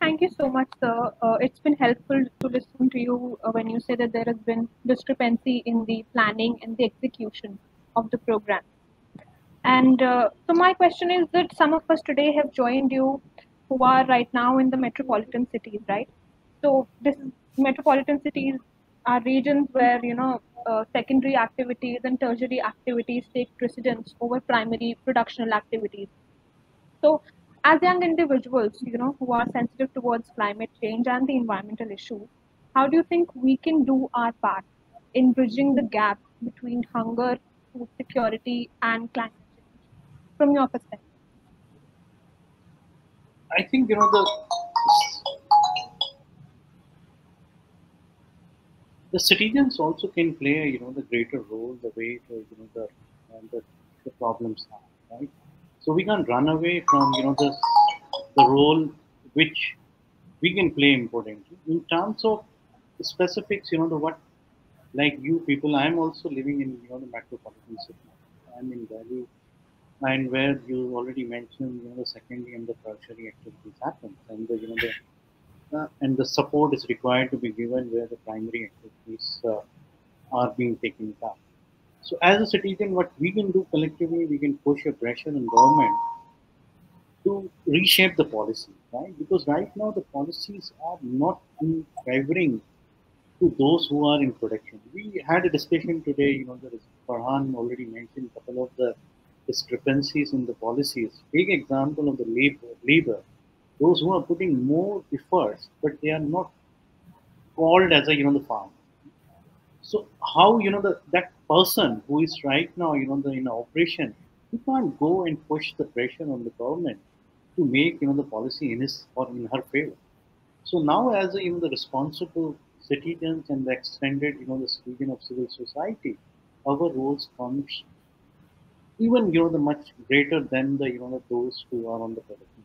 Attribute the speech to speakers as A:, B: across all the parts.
A: Thank you so much, sir. It's been helpful to listen to you when you say that there has been discrepancy in the planning and the execution of the program. And so my question is that some of us today have joined you who are right now in the metropolitan cities, right? So this is metropolitan cities are regions where secondary activities and tertiary activities take precedence over primary productional activities. So as young individuals, who are sensitive towards climate change and the environmental issues, how do you think we can do our part in bridging the gap between hunger, food security, and climate change from your perspective?
B: I think the citizens also can play the greater role the way the problems are, right. So we can't run away from the role which we can play importantly in terms of the specifics. The what, like you people, I'm also living in the metropolitan city. I'm in Delhi, and where you already mentioned the secondary and the tertiary activities happen, and and the support is required to be given where the primary activities are being taken up. So as a citizen, what we can do collectively, we can push a pressure on government to reshape the policy, right? Because right now the policies are not in favoring to those who are in production. We had a discussion today, there is Farhan already mentioned a couple of the discrepancies in the policies. Big example of the labor, those who are putting more efforts, but they are not called as a the farm. So how that person who is right now in operation, he can't go and push the pressure on the government to make the policy in his or in her favor. So now, as a, the responsible citizens and the extended the citizen of civil society, our roles comes even the much greater than the those who are on the production.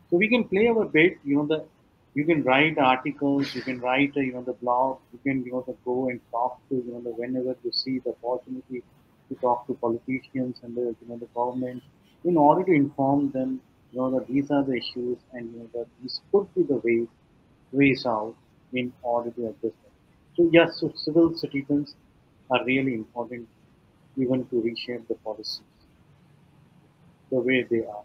B: So we can play our bit. You can write articles, you can write the blog, you can the go and talk to the whenever you see the opportunity to talk to politicians and the the government in order to inform them that these are the issues, and that these could be the ways out in order to address them. So yes, so civil citizens are really important even to reshape the policies the way they are.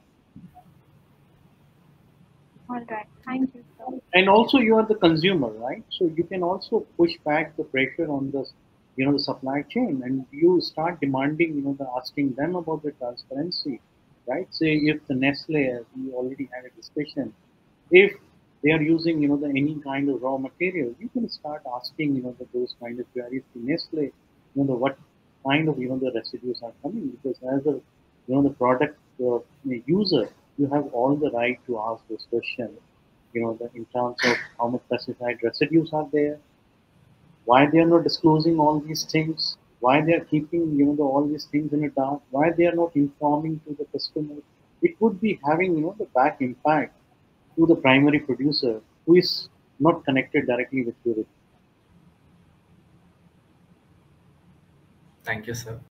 A: All right. Thank you, sir.
B: And also you are the consumer, right? So you can also push back the pressure on the the supply chain, and you start demanding the asking them about the transparency, right? Say if the Nestle, as we already had a discussion, if they are using the any kind of raw material, you can start asking those kind of queries to Nestle, the what kind of the residues are coming, because as a the product user, you have all the right to ask this question, in terms of how much pesticide residues are there, why they are not disclosing all these things, why they are keeping all these things in the dark, why they are not informing to the customer. It would be having the back impact to the primary producer who is not connected directly with purity.
C: Thank you, sir.